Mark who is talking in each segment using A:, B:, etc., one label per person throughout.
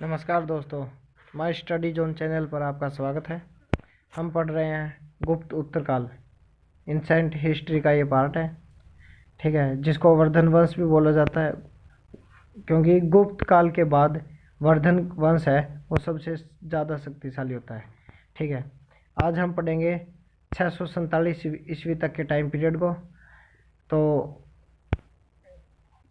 A: नमस्कार दोस्तों, my study zone channel पर आपका स्वागत है। हम पढ़ रहे हैं गुप्त उत्तरकाल, एंसेंट हिस्ट्री का ये पार्ट है। ठीक है, जिसको वर्धन वंश भी बोला जाता है, क्योंकि गुप्त काल के बाद वर्धन वंश है वो सबसे ज़्यादा शक्तिशाली होता है। ठीक है, आज हम पढ़ेंगे 647 ईस्वी तक के टाइम पीरियड को। तो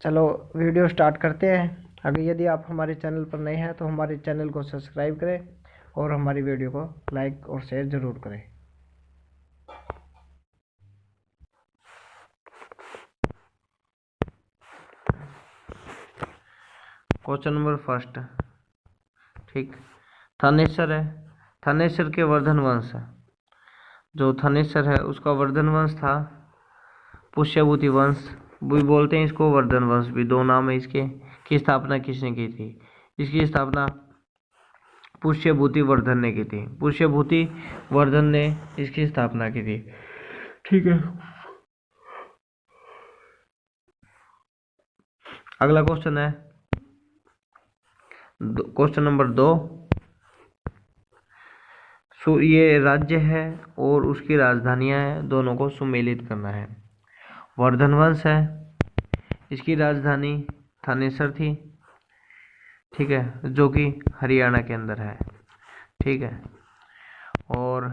A: चलो वीडियो स्टार्ट करते हैं। अगर यदि आप हमारे चैनल पर नए हैं तो हमारे चैनल को सब्सक्राइब करें और हमारी वीडियो को लाइक और शेयर ज़रूर करें। क्वेश्चन नंबर फर्स्ट, ठीक, थानेसर है। थानेसर के वर्धन वंश है। जो थानेसर है उसका वर्धन वंश था पुष्यभूति वंश भी बोलते हैं इसको, वर्धन वंश भी, दो नाम है इसके। की स्थापना किसने की थी? इसकी स्थापना पुष्यभूति वर्धन ने की थी। पुष्यभूति वर्धन ने इसकी स्थापना की थी। ठीक है, अगला क्वेश्चन है क्वेश्चन नंबर 2। ये राज्य है और उसकी राजधानियां हैं, दोनों को सुमेलित करना है। वर्धन वंश है, इसकी राजधानी थानेसर थी। ठीक है, जो कि हरियाणा के अंदर है। ठीक है, और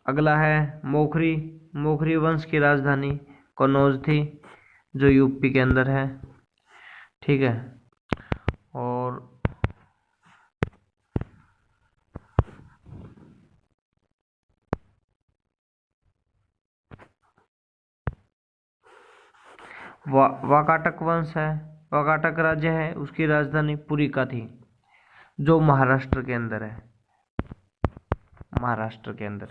A: अगला है मोखरी। मोखरी वंश की राजधानी कन्नौज थी, जो यूपी के अंदर है। ठीक है, और वाकाटक वंश है। वाकाटक राज्य है, उसकी राजधानी पुरी का थी, जो महाराष्ट्र के अंदर है। महाराष्ट्र के अंदर।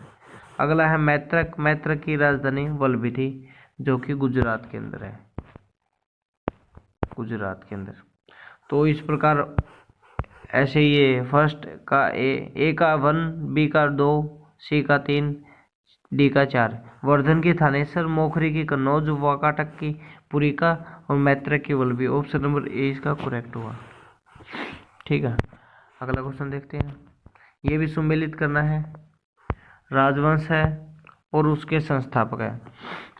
A: अगला है मैत्रक। मैत्रक की राजधानी वल्लभी थी, जो कि गुजरात के अंदर है। गुजरात के अंदर। तो इस प्रकार ऐसे ये फर्स्ट का ए का 1, बी का 2, सी का 3, डी का 4। वर्धन की थानेसर, मोखरी की कन्नौज, वाकाटक की पुरी का और मैत्रक की वल्लभी। ऑप्शन नंबर ए इसका करेक्ट हुआ। ठीक है, अगला क्वेश्चन देखते हैं। ये भी सुमेलित करना है। राजवंश है और उसके संस्थापक है।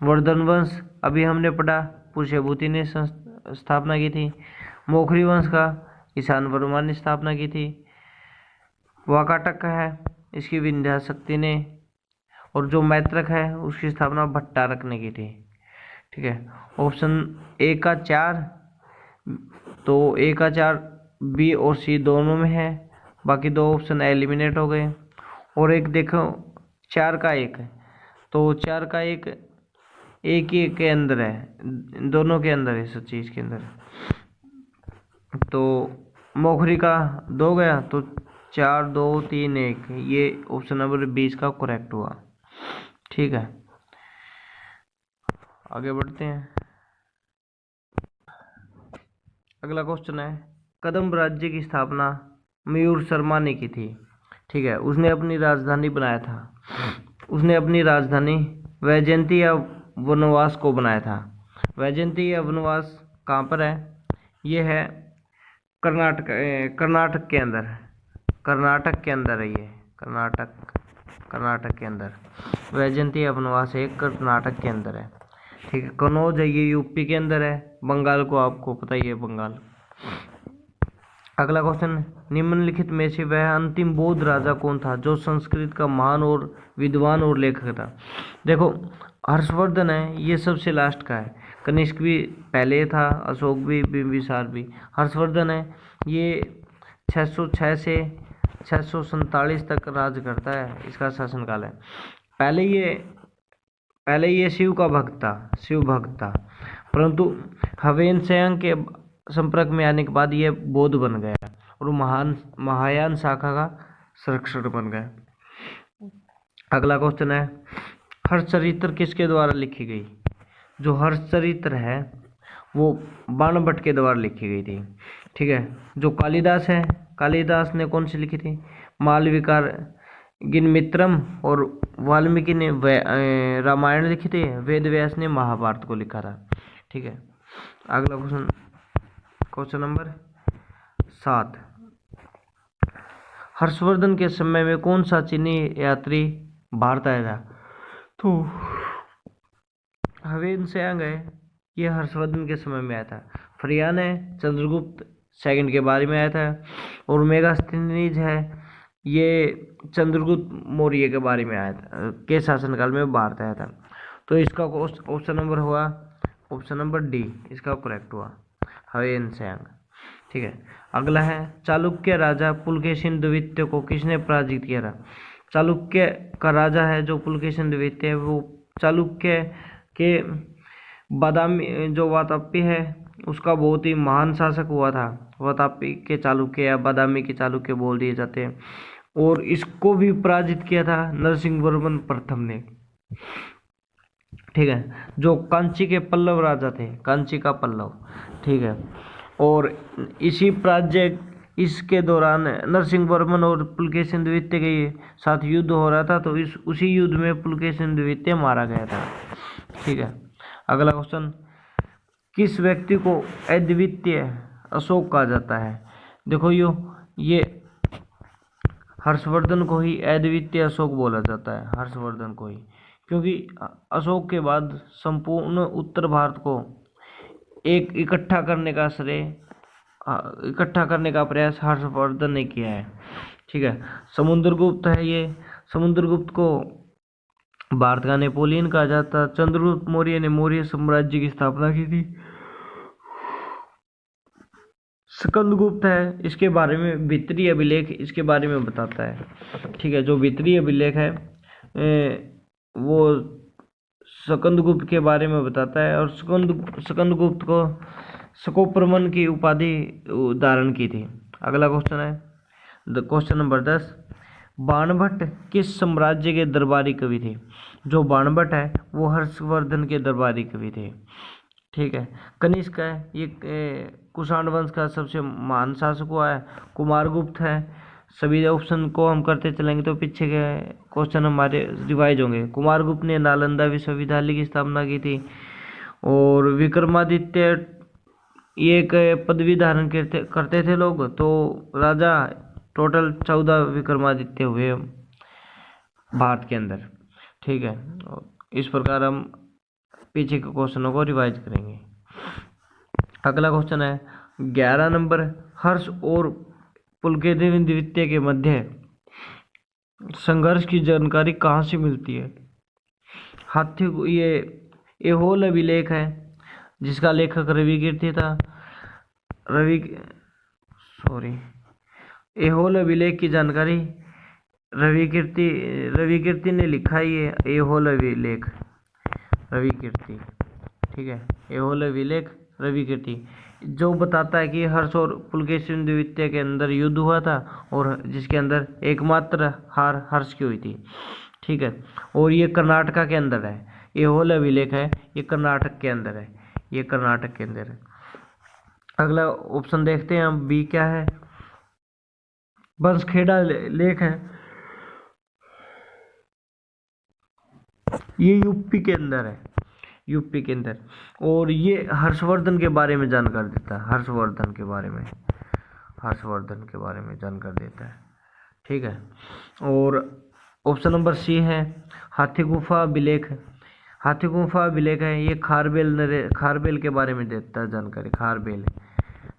A: वर्धन वंश अभी हमने पढ़ा, पुष्यभूति ने स्थापना की थी। मोखरी वंश का ईशान वर्मा ने स्थापना की थी। वाकाटक का है, इसकी विंध्याशक्ति ने। और जो मैत्रक है उसकी स्थापना भट्टारक ने की थी। ठीक है, ऑप्शन ए का 4, तो ए का 4, बी और सी दोनों में है, बाकी दो ऑप्शन एलिमिनेट हो गए। और एक देखो 4 का 1 है, तो 4 का 1 एक ही के अंदर है, दोनों के अंदर है, सच्ची इसके अंदर। तो मोखरी का 2 गया, तो 4, 2, 3, 1, ये ऑप्शन नंबर 20 का करेक्ट हुआ। ठीक है, आगे बढ़ते हैं। अगला क्वेश्चन है, कदम्ब राज्य की स्थापना मयूर शर्मा ने की थी। ठीक है, उसने अपनी राजधानी बनाया था। उसने अपनी राजधानी वैजयंती या वनवास को बनाया था। वैजयंती या वनवास कहाँ पर है? ये है कर्नाटक, कर्नाटक के अंदर। कर्नाटक के अंदर है ये, कर्नाटक के अंदर वैजयंती या वनवास है, कर्नाटक के अंदर है। ठीक है, कन्नौज है, ये यूपी के अंदर है। बंगाल को आपको पता ही है, बंगाल। अगला क्वेश्चन, निम्नलिखित में से वह अंतिम बौद्ध राजा कौन था जो संस्कृत का महान और विद्वान और लेखक था? देखो, हर्षवर्धन है, ये सबसे लास्ट का है। कनिष्क भी पहले था, अशोक भी, बिंबिसार भी। हर्षवर्धन है, ये 606 से 647 तक राज करता है, इसका शासनकाल है। पहले ये शिव का भक्त था, शिव भक्त था, परंतु हवेन सेन के संपर्क में आने के बाद ये बौद्ध बन गया और महायान शाखा का संरक्षक बन गया। अगला क्वेश्चन है, हर्षचरित्र किसके द्वारा लिखी गई? जो हर्षचरित्र है वो बाणभट्ट के द्वारा लिखी गई थी। ठीक है, जो कालिदास है, कालिदास ने कौन सी लिखी थी? मालविका गिनमित्रम। और वाल्मीकि ने रामायण लिखी थी। वेद व्यास ने महाभारत को लिखा था। ठीक है, अगला क्वेश्चन, क्वेश्चन नंबर 7। हर्षवर्धन के समय में कौन सा चीनी यात्री भारत आया था? तो हवेन सेंग है, ये हर्षवर्धन के समय में आया था। फरियान है, चंद्रगुप्त सेकंड के बारे में आया था। और मेगास्थनीज है, ये चंद्रगुप्त मौर्य के बारे में आया था, के शासनकाल में भारत आया था। तो इसका ऑप्शन नंबर हुआ ऑप्शन नंबर डी, इसका करेक्ट हुआ हवेन सेंग। ठीक है, अगला है चालुक्य राजा पुलकेशिन द्वितीय को किसने पराजित किया था? चालुक्य का राजा है जो पुलकेशिन द्वितीय, वो चालुक्य के बादामी जो वातापी है उसका बहुत ही महान शासक हुआ था। वातापी के चालुक्य या बादामी के चालुक्य बोल दिए जाते हैं। और इसको भी पराजित किया था नरसिंहवर्मन प्रथम ने। ठीक है, जो कांची के पल्लव राजा थे, कांची का पल्लव। ठीक है, और इसी पराजय इसके दौरान नरसिंहवर्मन और पुलकेशिन द्वितीय के साथ युद्ध हो रहा था, तो इस उसी युद्ध में पुलकेशिन द्वितीय मारा गया था। ठीक है, अगला क्वेश्चन, किस व्यक्ति को अद्वितीय अशोक कहा जाता है? देखो ये हर्षवर्धन को ही अद्वितीय अशोक बोला जाता है, हर्षवर्धन को ही, क्योंकि अशोक के बाद संपूर्ण उत्तर भारत को एक इकट्ठा करने का प्रयास हर्षवर्धन ने किया है। ठीक है, समुद्रगुप्त है, ये समुद्रगुप्त को भारत का नेपोलियन कहा जाता। चंद्रगुप्त मौर्य ने मौर्य साम्राज्य की स्थापना की थी। स्कंदगुप्त है, इसके बारे में भीतरी अभिलेख इसके बारे में बताता है। ठीक है, जो भीतरी अभिलेख है वो स्कंदगुप्त के बारे में बताता है, और स्कंदगुप्त को स्कोप्रमन की उपाधि धारण की थी। अगला क्वेश्चन है क्वेश्चन नंबर 10, बाणभट्ट किस साम्राज्य के दरबारी कवि थे? जो बाणभट्ट है वो हर्षवर्धन के दरबारी कवि थे। ठीक है, कनिष्क है, ये कुषाण वंश का सबसे महान शासक हुआ है। कुमारगुप्त है, सभी ऑप्शन को हम करते चलेंगे तो पीछे के क्वेश्चन हमारे रिवाइज होंगे। कुमारगुप्त ने नालंदा विश्वविद्यालय की स्थापना की थी। और विक्रमादित्य ये एक पदवी धारण करते थे लोग, तो राजा टोटल 14 विक्रमादित्य हुए भारत के अंदर। ठीक है, इस प्रकार हम पीछे के क्वेश्चनों को रिवाइज करेंगे। अगला क्वेश्चन है 11 नंबर, हर्ष और पुलकेशिन द्वितीय के मध्य संघर्ष की जानकारी कहाँ से मिलती है? हाथी, ये एहोल अभिलेख है जिसका लेखक रविकीर्ति था। एहोल अभिलेख की जानकारी रविकीर्ति ने लिखा है, ये एहोल अभिलेख रविकीर्ति। ठीक है, एहोल अभिलेख रविकीर्ति जो बताता है कि हर्ष और पुलकेशिन द्वितीय के अंदर युद्ध हुआ था, और जिसके अंदर एकमात्र हार हर्ष की हुई थी। ठीक है, और ये कर्नाटका के अंदर है, एहोल अभिलेख है, ये कर्नाटक के अंदर है, ये कर्नाटक के अंदर है। अगला ऑप्शन देखते हैं हम, बी क्या है? बंसखेड़ा लेख है, ये यूपी के अंदर है, यूपी के अंदर। और ये हर्षवर्धन के बारे में जानकारी देता है, हर्षवर्धन के बारे में जानकारी देता है। ठीक है, और ऑप्शन नंबर सी है हाथी गुफा अभिलेख। हाथी गुफा अभिलेख है, ये खारबेल के बारे में देता है जानकारी, खारबेल।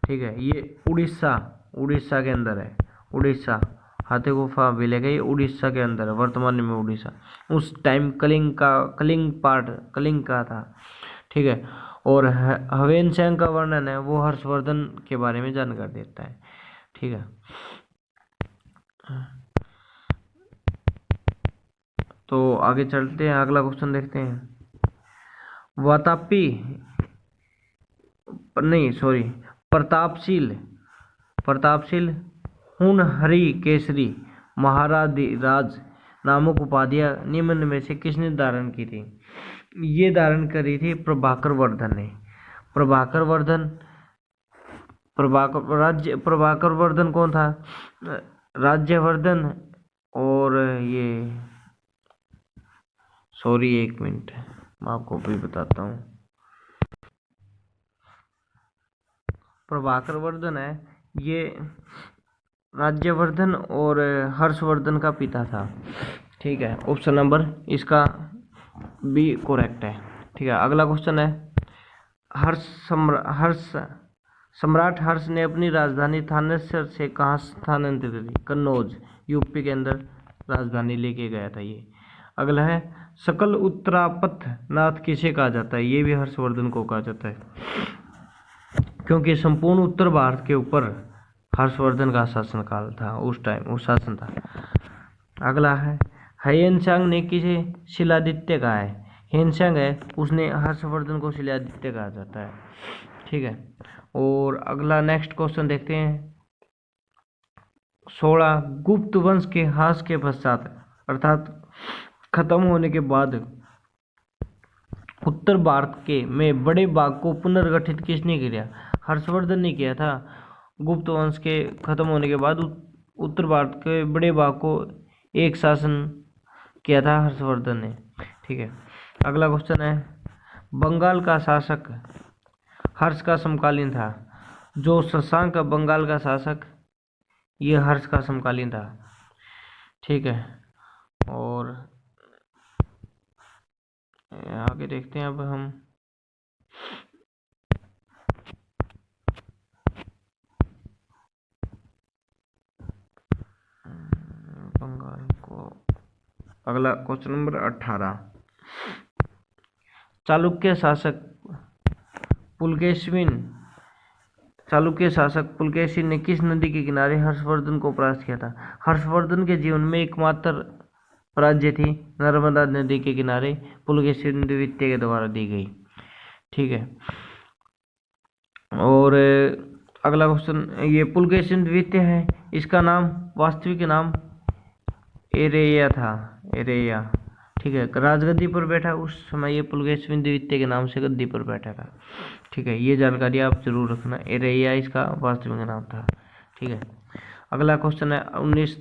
A: ठीक है, ये उड़ीसा के अंदर है, उड़ीसा। हाथी गुफा अभिलेख है, ये उड़ीसा के अंदर है, वर्तमान में उड़ीसा। उस टाइम कलिंग का था। ठीक है, और हवेन सेंग का वर्णन है वो हर्षवर्धन के बारे में जानकारी देता है। ठीक है, तो आगे चलते हैं, अगला क्वेश्चन देखते हैं। प्रतापशील हुनहरी केसरी महाराज नामक उपाधियां निम्न में से किसने धारण की थी? ये धारण करी थी प्रभाकर वर्धन ने। प्रभाकर वर्धन कौन था? राज्यवर्धन, और ये एक मिनट मैं आपको भी बताता हूँ। प्रभाकर वर्धन है, ये राज्यवर्धन और हर्षवर्धन का पिता था। ठीक है, ऑप्शन नंबर इसका बी करेक्ट है। ठीक है, अगला क्वेश्चन है, सम्राट हर्ष ने अपनी राजधानी थानेसर से कहाँ स्थानांतरित की? कन्नौज, यूपी के अंदर राजधानी लेके गया था ये। अगला है, सकल उत्तरापथ नाथ किसे कहा जाता है? ये भी हर्षवर्धन को कहा जाता है, क्योंकि संपूर्ण उत्तर भारत के ऊपर हर्षवर्धन का शासनकाल था, उस टाइम वो शासन था। अगला है, ह्वेनसांग ने किसे शिलादित्य कहा है? ह्वेनसांग है, उसने हर्षवर्धन को शिलादित्य कहा जाता है। ठीक है, और अगला नेक्स्ट क्वेश्चन देखते हैं। 16 गुप्त वंश के ह्रास के पश्चात अर्थात खत्म होने के बाद उत्तर भारत के में बड़े बाग को पुनर्गठित किसने किया? हर्षवर्धन ने किया था। गुप्त वंश के खत्म होने के बाद उत्तर भारत के बड़े बाग को एक शासन किया था हर्षवर्धन ने। ठीक है, अगला क्वेश्चन है, बंगाल का शासक हर्ष का समकालीन था। जो शशांक बंगाल का शासक, ये हर्ष का समकालीन था। ठीक है, और आगे देखते हैं अब हम। बंगाल को अगला क्वेश्चन नंबर 18, चालुक्य शासक पुलकेशिन ने किस नदी के किनारे हर्षवर्धन को परास्त किया था? हर्षवर्धन के जीवन में एकमात्र राज्य थी नर्मदा नदी के किनारे पुलकेशिन द्वितीय के द्वारा दी गई। ठीक है, और अगला क्वेश्चन, ये पुलकेशिन द्वितीय है, इसका नाम वास्तविक नाम एरेया था, एरेया। ठीक है, राजगद्दी पर बैठा उस समय ये पुलकेशिन द्वितीय के नाम से गद्दी पर बैठा था। ठीक है, ये जानकारी आप जरूर रखना, एरेया इसका वास्तविक नाम था। ठीक है, अगला क्वेश्चन है 19,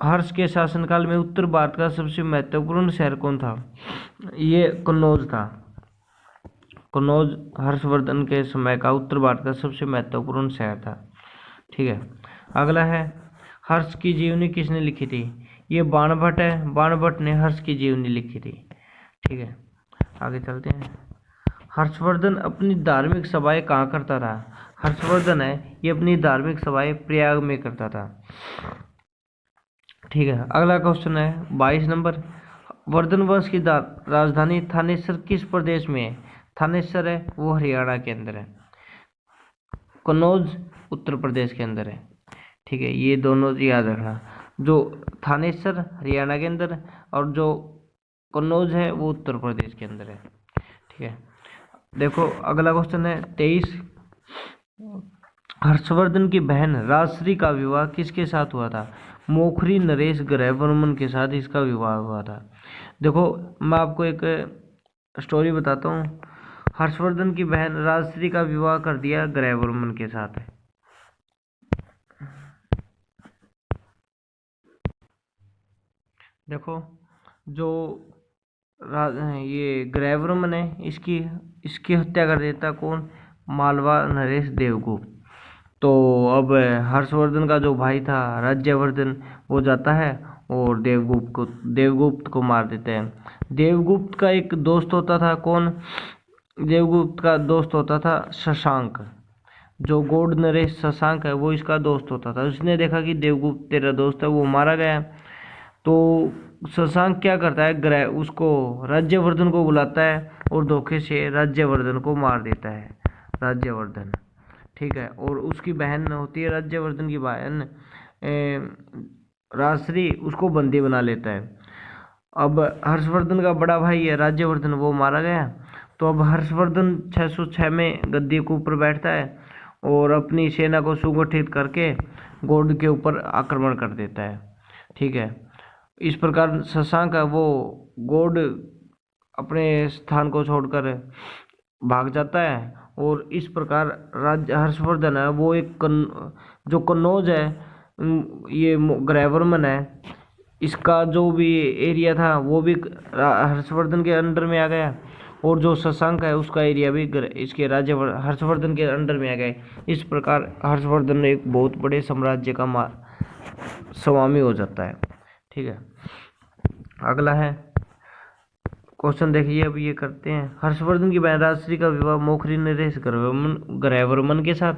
A: हर्ष के शासनकाल में उत्तर भारत का सबसे महत्वपूर्ण शहर कौन था? ये कन्नौज था। कन्नौज हर्षवर्धन के समय का उत्तर भारत का सबसे महत्वपूर्ण शहर था। ठीक है, अगला है, हर्ष की जीवनी किसने लिखी थी? ये बाणभट्ट है, बाणभट्ट ने हर्ष की जीवनी लिखी थी। ठीक है, आगे चलते हैं। हर्षवर्धन अपनी धार्मिक सभाएं कहाँ करता था? हर्षवर्धन है, ये अपनी धार्मिक सभाएं प्रयाग में करता था। ठीक है, अगला क्वेश्चन है 22 नंबर, वर्धन वंश की राजधानी थानेसर किस प्रदेश में है? थानेसर है वो हरियाणा के अंदर है, कन्नौज उत्तर प्रदेश के अंदर है। ठीक है, ये दोनों याद रखना, जो थानेसर हरियाणा के अंदर और जो कन्नौज है वो उत्तर प्रदेश के अंदर है। ठीक है, देखो अगला क्वेश्चन है 23, हर्षवर्धन की बहन राजश्री का विवाह किसके साथ हुआ था? मोखरी नरेश ग्रहवर्मन के साथ इसका विवाह हुआ था। देखो मैं आपको एक स्टोरी बताता हूँ, हर्षवर्धन की बहन राजश्री का विवाह कर दिया ग्रहवर्मन के साथ। देखो जो ये ग्रहवर्मन है, इसकी हत्या कर देता कौन? मालवा नरेश देवगुप्त। तो अब हर्षवर्धन का जो भाई था राज्यवर्धन, वो जाता है और देवगुप्त को मार देते हैं। देवगुप्त का एक दोस्त होता था, कौन? देवगुप्त का दोस्त होता था शशांक। जो गौड़ नरेश शशांक है वो इसका दोस्त होता था। उसने देखा कि देवगुप्त तेरा दोस्त है, वो मारा गया, तो शशांक क्या करता है, उसको राज्यवर्धन को बुलाता है और धोखे से राज्यवर्धन को मार देता है, राज्यवर्धन। ठीक है, और उसकी बहन होती है राज्यवर्धन की बहन राजश्री, उसको बंदी बना लेता है। अब हर्षवर्धन का बड़ा भाई है राज्यवर्धन, वो मारा गया, तो अब हर्षवर्धन 606 में गद्दी के ऊपर बैठता है और अपनी सेना को सुगठित करके गौड़ के ऊपर आक्रमण कर देता है। ठीक है, इस प्रकार शशांक है वो गौड़ अपने स्थान को छोड़कर भाग जाता है, और इस प्रकार हर्षवर्धन है वो जो कन्नौज है, ये ग्रहवर्मन है, इसका जो भी एरिया था वो भी हर्षवर्धन के अंडर में आ गया, और जो शशांक है उसका एरिया भी इसके राज्य हर्षवर्धन के अंडर में आ गए। इस प्रकार हर्षवर्धन ने एक बहुत बड़े साम्राज्य का स्वामी हो जाता है। ठीक है, अगला है क्वेश्चन देखिए, अब ये करते हैं। हर्षवर्धन की बहन राजश्री का विवाह मोखरी नरेश ग्रहवर्मन के साथ।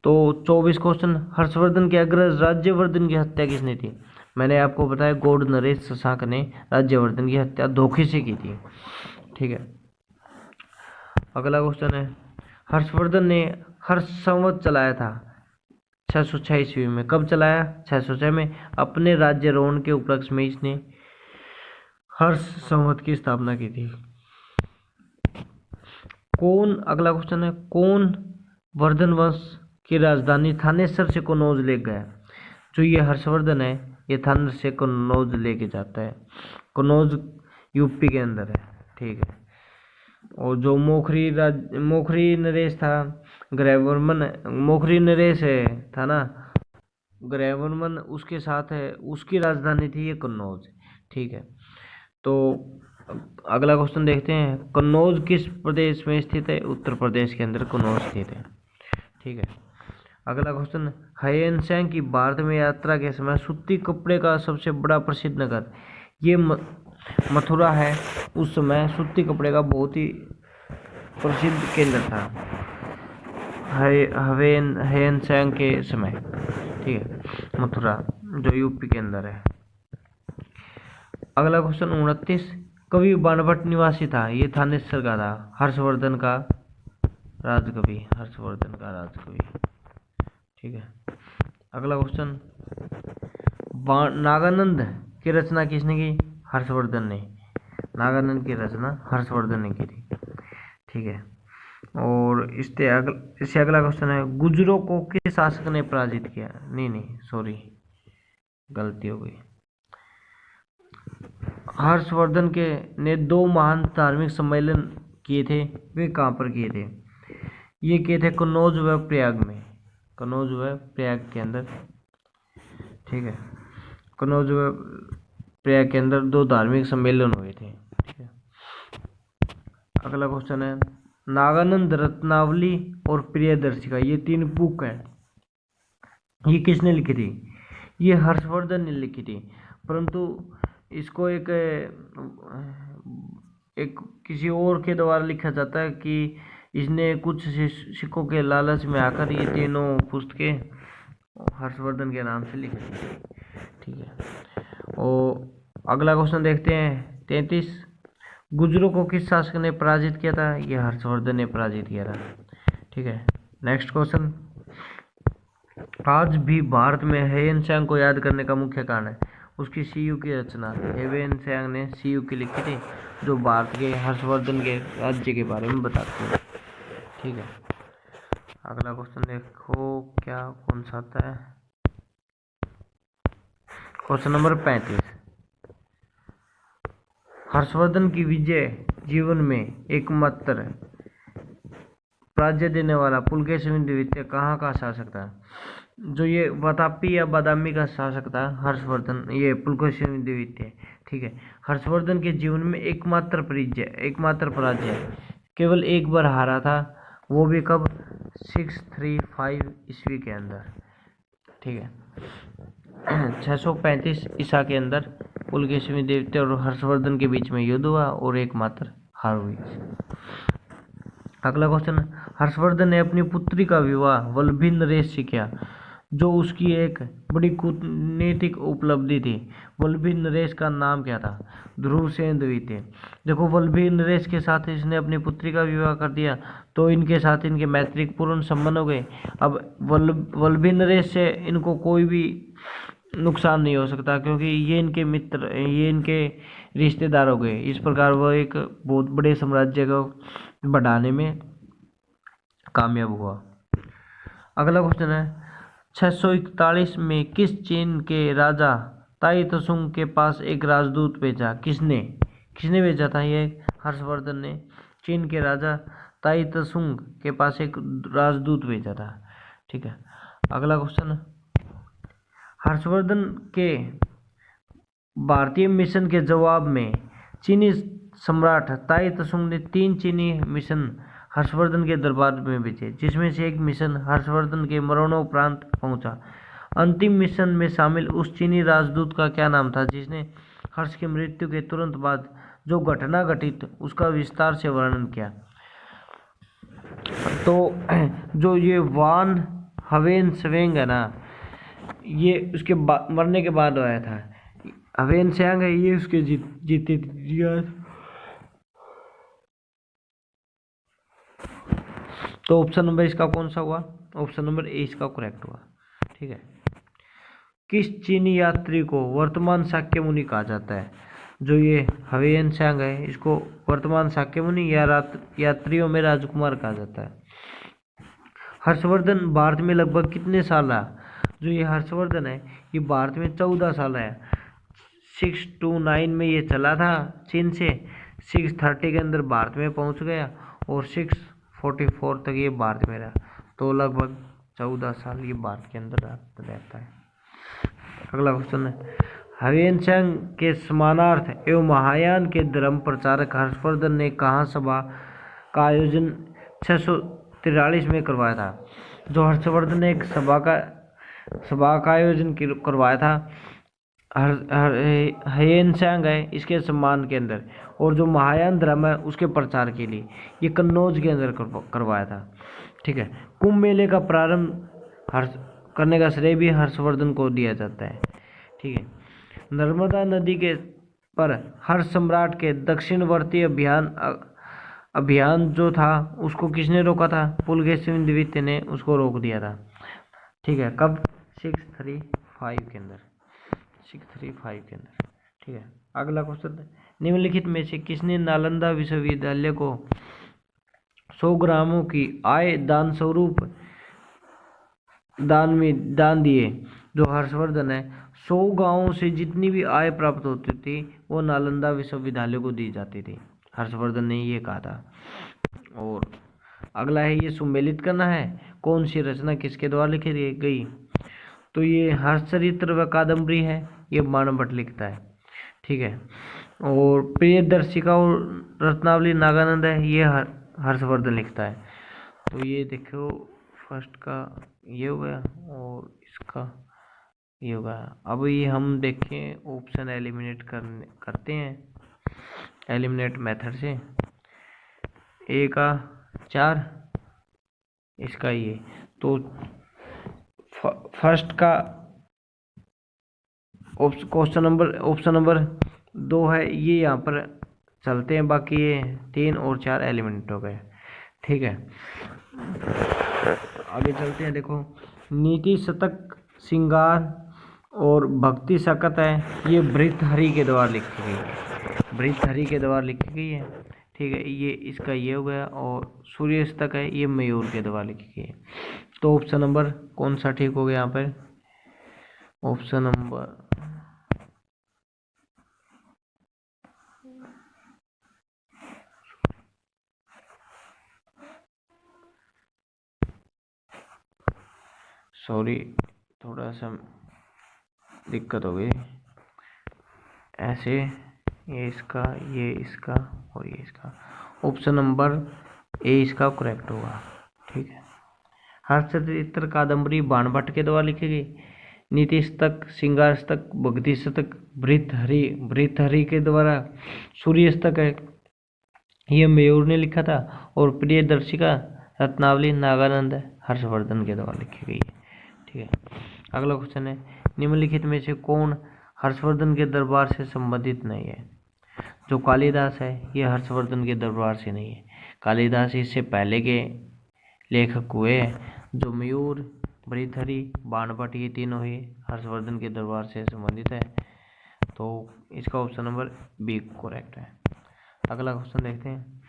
A: तो 24 क्वेश्चन, हर्षवर्धन के अग्रज राज्यवर्धन की हत्या किसने की? मैंने आपको बताया गौड़ नरेश शशांक ने राज्यवर्धन की हत्या धोखे से की थी। ठीक है, अगला क्वेश्चन है, हर्षवर्धन ने हर्ष संवत चलाया था 606 ईस्वी में। कब चलाया? 606 में। अपने राज्यारोहण के उपलक्ष्य में इसने हर्ष संवत की स्थापना की थी। अगला क्वेश्चन है, कौन वर्धन वंश की राजधानी थानेसर से कन्नौज ले गया? जो ये हर्षवर्धन है ये थानेसर से कन्नौज लेके जाता है। कन्नौज यूपी के अंदर है। ठीक है, और जो मोखरी नरेश था, मोखरी नरेश था ना ग्रहवर्मन, उसके साथ है, उसकी राजधानी थी ये कन्नौज। ठीक है, तो अगला क्वेश्चन देखते हैं, कन्नौज किस प्रदेश में स्थित है? उत्तर प्रदेश के अंदर कन्नौज स्थित है। ठीक है, अगला क्वेश्चन, हयन सेन की भारत में यात्रा के समय सूती कपड़े का सबसे बड़ा प्रसिद्ध नगर ये मथुरा है। उस समय सूती कपड़े का बहुत ही प्रसिद्ध केंद्र था हयन सेन के समय। ठीक है, मथुरा जो यूपी के अंदर है। अगला क्वेश्चन 29, कवि बाणभट्ट निवासी था, ये थानेसर का था। हर्षवर्धन का राजकवि, हर्षवर्धन का राजकवि। ठीक है, अगला क्वेश्चन, नागानंद की रचना किसने की? हर्षवर्धन ने। नागानंद की रचना हर्षवर्धन ने की थी। ठीक है, और इससे अगला क्वेश्चन है, गुर्जरों को किस शासक ने पराजित किया? नहीं सॉरी, गलती हो गई। हर्षवर्धन के ने 2 महान धार्मिक सम्मेलन किए थे, वे कहाँ पर किए थे? ये किए थे कन्नौज व प्रयाग में, कन्नौज व प्रयाग के अंदर। ठीक है, कन्नौज व प्रयाग के अंदर 2 धार्मिक सम्मेलन हुए थे। ठीक है, अगला क्वेश्चन है, नागानंद रत्नावली और प्रियदर्शिका ये 3 बुक है, ये किसने लिखी थी? ये हर्षवर्धन ने लिखी थी, परंतु इसको एक किसी और के द्वारा लिखा जाता है कि इसने कुछ सिक्कों के लालच में आकर ये तीनों पुस्तकें हर्षवर्धन के नाम से लिखी थी। ठीक है, और अगला क्वेश्चन देखते हैं 33, गुर्जरों को किस शासक ने पराजित किया था? ये हर्षवर्धन ने पराजित किया था। ठीक है, नेक्स्ट क्वेश्चन, आज भी भारत में हेयन सांग को याद करने का मुख्य कारण है उसकी सीयू की रचना। हेयन सांग ने सीयू की लिखी थी जो भारत के हर्षवर्धन के राज्य के बारे में बताती है। ठीक है, अगला क्वेश्चन देखो क्या कौन सा आता है, क्वेश्चन नंबर 35, हर्षवर्धन की विजय जीवन में एकमात्र पराजय देने वाला पुलकेशिन द्वितीय कहाँ का शासक था? जो ये वातापी या बादामी का शासक था हर्षवर्धन, ये पुलकेशिन द्वितीय। ठीक है, हर्षवर्धन के जीवन में एकमात्र पराजय केवल एक बार हारा था, वो भी कब? 635 ईस्वी के अंदर। ठीक है, 635 ईसा के अंदर पुलकेशिन द्वितीय और हर्षवर्धन के बीच में युद्ध हुआ और एकमात्र हार हुई। अगला क्वेश्चन, हर्षवर्धन ने अपनी पुत्री का विवाह वल्लभी नरेश से किया, जो उसकी एक बड़ी कूटनीतिक उपलब्धि थी। वल्लभी नरेश का नाम क्या था? ध्रुवसेन द्वितीय। देखो, वल्लभी नरेश के साथ इसने अपनी पुत्री का विवाह कर दिया, तो इनके साथ इनके मैत्रीपूर्ण संबंध हो गए। अब वल्लभी नरेश से इनको कोई भी नुकसान नहीं हो सकता, क्योंकि ये इनके मित्र, ये इनके रिश्तेदार हो गए। इस प्रकार वह एक बहुत बड़े साम्राज्य को बढ़ाने में कामयाब हुआ। अगला क्वेश्चन है, 641 में किस चीन के राजा ताई त्सुंग के पास एक राजदूत भेजा? किसने भेजा था? ये हर्षवर्धन ने चीन के राजा ताई त्सुंग के पास एक राजदूत भेजा था। ठीक है, अगला क्वेश्चन, हर्षवर्धन के भारतीय मिशन के जवाब में चीनी सम्राट ताई त्सुंग ने 3 चीनी मिशन हर्षवर्धन के दरबार में भेजे, जिसमें से एक मिशन हर्षवर्धन के मरणोपरांत पहुंचा। अंतिम मिशन में शामिल उस चीनी राजदूत का क्या नाम था जिसने हर्ष की मृत्यु के तुरंत बाद जो घटना घटित उसका विस्तार से वर्णन किया? तो जो ये वान हवेन स्वेंग है ना, ये उसके मरने के बाद आया था। हवेन स्वेंग है, ये उसके जीते तो ऑप्शन नंबर इसका कौन सा हुआ? ऑप्शन नंबर ए इसका करेक्ट हुआ। ठीक है। किस चीनी यात्री को वर्तमान शाक्य मुनि कहा जाता है? जो ये हवेन सांग है, इसको वर्तमान शाक्य मुनि या यात्रियों में राजकुमार कहा जाता है। हर्षवर्धन भारत में लगभग कितने साल रहा? जो ये हर्षवर्धन है, ये भारत में 14 साल है। 629 में ये चला था चीन से, 630 के अंदर भारत में पहुंच गया और 644 तक ये भारत में रहा। तो लगभग 14 साल ये भारत के अंदर रहता है। अगला क्वेश्चन है, हवेन सांग के समानार्थ एवं महायान के धर्म प्रचारक हर्षवर्धन ने कहाँ सभा का आयोजन 643 में करवाया था? जो हर्षवर्धन ने एक सभा का आयोजन करवाया था हवेन सांग है इसके सम्मान के अंदर, और जो महायान धर्म है उसके प्रचार के लिए ये कन्नौज के अंदर करवाया था। ठीक है। कुंभ मेले का प्रारंभ करने का श्रेय भी हर्षवर्धन को दिया जाता है। ठीक है। नर्मदा नदी के पर हर्ष सम्राट के दक्षिणवर्ती अभियान जो था उसको किसने रोका था? पुलकेशिन द्वितीय ने उसको रोक दिया था। ठीक है। कब? 635 के अंदर। 635 के अंदर। ठीक है। अगला क्वेश्चन, निम्नलिखित में से किसने नालंदा विश्वविद्यालय को 100 ग्रामों की आय दान स्वरूप दान दिए? जो हर्षवर्धन है, 100 गांवों से जितनी भी आय प्राप्त होती थी वो नालंदा विश्वविद्यालय को दी जाती थी। हर्षवर्धन ने ये कहा था। और अगला है, ये सुमेलित करना है कौन सी रचना किसके द्वारा लिखी गई? तो ये हर्षचरित्र व कादम्बरी है, ये बाणभट्ट लिखता है। ठीक है। और प्रियदर्शिका और रत्नावली नागानंद है, ये हर्षवर्धन लिखता है। तो ये देखो, फर्स्ट का ये हो गया और इसका ये होगा। अब ये हम देखें ऑप्शन एलिमिनेट करते हैं एलिमिनेट मेथड से। ए का 4, इसका ये, तो फर्स्ट का ऑप्शन नंबर 2 है, ये यहाँ पर चलते हैं, बाकी ये 3 और 4 एलिमिनेट हो गए। ठीक है। आगे चलते हैं। देखो, नीति शतक, श्रृंगार और भक्ति शकत है, ये भृतहरि के द्वारा लिखी गई है। भृतहरि के द्वारा लिखी गई है। ठीक है। ये इसका ये हो गया। और सूर्य शतक है, ये मयूर के द्वारा लिखी गई है। तो ऑप्शन नंबर कौन सा ठीक हो गया यहाँ पर? ऑप्शन नंबर सॉरी, थोड़ा सा दिक्कत हो गई। ऐसे ये इसका और ये इसका, ऑप्शन नंबर ए इसका करेक्ट होगा। ठीक है। हर्षचरित्र कादम्बरी बाणभट्ट के द्वारा लिखी गई। नीति शतक, श्रृंगार शतक, भक्ति शतक भृतहरि के द्वारा। सूर्य शतक है, ये मयूर ने लिखा था। और प्रियदर्शिका रत्नावली नागानंद हर्षवर्धन के द्वारा लिखी गई है। ठीक है। अगला क्वेश्चन है, निम्नलिखित में से कौन हर्षवर्धन के दरबार से संबंधित नहीं है? जो कालिदास है, ये हर्षवर्धन के दरबार से नहीं है। कालिदास इससे पहले के लेखक हुए। जो मयूर, भृतहरि, बाणभट्ट, ये तीनों ही हर्षवर्धन के दरबार से संबंधित है। तो इसका ऑप्शन नंबर बी करेक्ट है। अगला क्वेश्चन देखते हैं।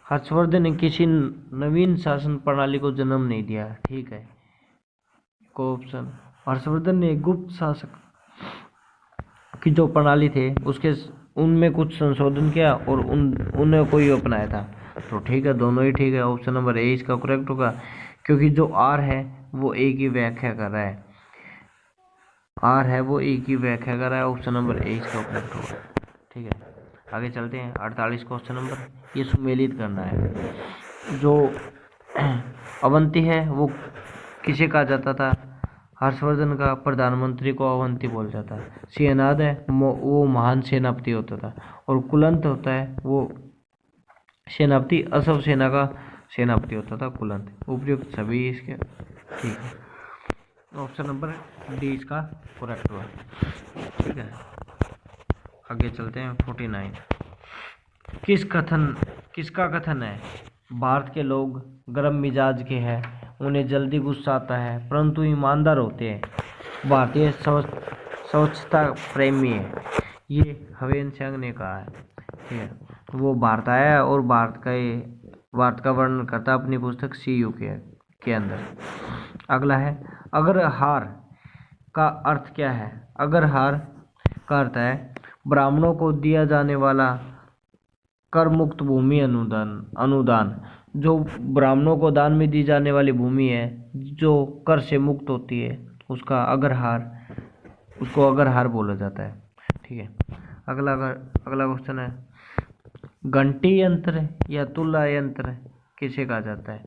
A: हर्षवर्धन ने किसी नवीन शासन प्रणाली को जन्म नहीं दिया। ठीक है। को ऑप्शन, हर्षवर्धन ने गुप्त शासक की जो प्रणाली थे उसके उनमें कुछ संशोधन किया और उन्हें कोई अपनाया था। तो ठीक है, दोनों ही ठीक है। ऑप्शन नंबर ए इसका करेक्ट होगा, क्योंकि जो आर है वो ए की व्याख्या कर रहा है। आर है वो ए की व्याख्या कर रहा है। ऑप्शन नंबर ए इसका करेक्ट होगा। ठीक है। आगे चलते हैं 48 क्वेश्चन नंबर, ये सुमेलित करना है। जो अवंती है वो किसे कहा जाता था? हर्षवर्धन का प्रधानमंत्री को अवंती बोल जाता है। सेनाद है वो महान सेनापति होता था, और कुलंत होता है वो सेनापति अशव सेना का सेनापति होता था कुलंत। उपयुक्त सभी इसके ठीक है। ऑप्शन नंबर डी इसका करेक्ट हुआ। ठीक है, आगे चलते हैं 49। किसका कथन है? भारत के लोग गर्म मिजाज के हैं, उन्हें जल्दी गुस्सा आता है, परंतु ईमानदार होते हैं। भारतीय स्वच्छता प्रेमी है। ये हवेन सिंह ने कहा है। ठीक है, वो भारत आया और भारत का वर्णन करता अपनी पुस्तक CU के अंदर। अगला है, अगर हार का अर्थ क्या है? अगर हार का अर्थ है ब्राह्मणों को दिया जाने वाला कर मुक्त भूमि अनुदान। जो ब्राह्मणों को दान में दी जाने वाली भूमि है जो कर से मुक्त होती है, उसको अग्रहार बोला जाता है। ठीक है, अगला क्वेश्चन है, घंटी यंत्र या तुला यंत्र किसे कहा जाता है?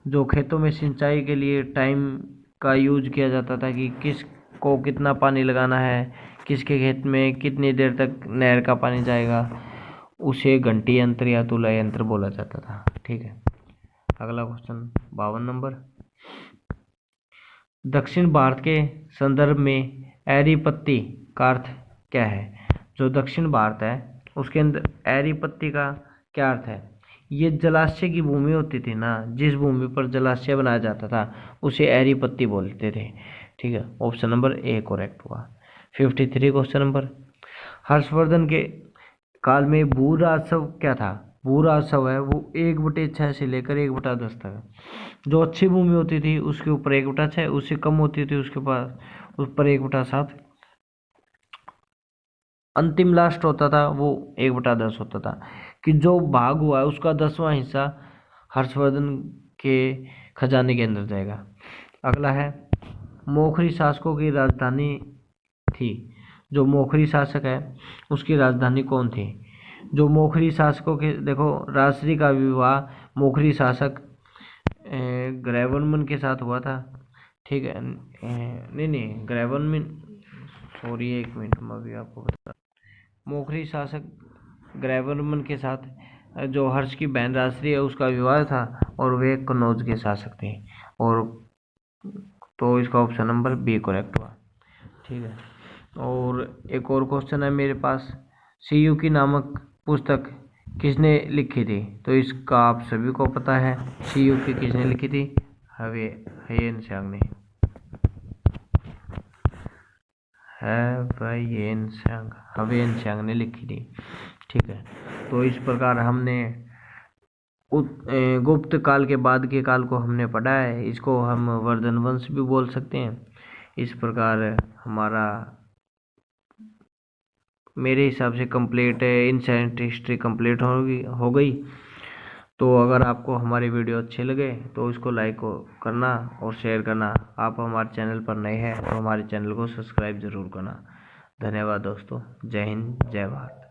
A: जो खेतों में सिंचाई के लिए टाइम का यूज किया जाता था कि किसको कितना पानी लगाना है, किसके खेत में कितनी देर तक नहर का पानी जाएगा, उसे घंटी यंत्र या तुला यंत्र बोला जाता था। ठीक है, अगला क्वेश्चन 52 नंबर, दक्षिण भारत के संदर्भ में एरी पत्ती का अर्थ क्या है? जो दक्षिण भारत है उसके अंदर एरी पत्ती का क्या अर्थ है? ये जलाशय की भूमि होती थी ना, जिस भूमि पर जलाशय बनाया जाता था उसे एरी पत्ती बोलते थे। ठीक है, ऑप्शन नंबर ए करेक्ट हुआ। 53 क्वेश्चन नंबर, हर्षवर्धन के काल में भू राजस्व क्या था? भू राजस्व है वो 1/6 से लेकर 1/10 तक। जो अच्छी भूमि होती थी उसके ऊपर 1/6, उससे कम होती थी उसके पास उस पर 1/7, अंतिम लास्ट होता था वो 1/10 होता था। कि जो भाग हुआ है उसका 10वां हिस्सा हर्षवर्धन के खजाने के अंदर जाएगा। अगला है, मोखरी शासकों की राजधानी थी। जो मोखरी शासक है उसकी राजधानी कौन थी? जो मोखरी शासकों के, देखो राजश्री का विवाह मोखरी शासक ग्रैवनमन के साथ हुआ था। ठीक है, नहीं ग्रैवनमन, सॉरी एक मिनट मैं अभी आपको बता, मोखरी शासक ग्रैवनमन के साथ जो हर्ष की बहन राजश्री है उसका विवाह था, और वे कन्नौज के शासक थे। और तो इसका ऑप्शन नंबर बी करेक्ट हुआ। ठीक है, और एक और क्वेश्चन है मेरे पास, CU की नामक पुस्तक किसने लिखी थी? तो इसका आप सभी को पता है, CU की किसने लिखी थी? हवेन सिंह ने। हवेन सिंह ने लिखी थी। ठीक है, तो इस प्रकार हमने गुप्त काल के बाद के काल को हमने पढ़ा है। इसको हम वर्धन वंश भी बोल सकते हैं। इस प्रकार हमारा मेरे हिसाब से कंप्लीट है, एंशिएंट हिस्ट्री कंप्लीट हो गई। तो अगर आपको हमारी वीडियो अच्छे लगे तो इसको लाइक करना और शेयर करना। आप हमारे चैनल पर नए हैं तो हमारे चैनल को सब्सक्राइब ज़रूर करना। धन्यवाद दोस्तों, जय हिंद, जय भारत।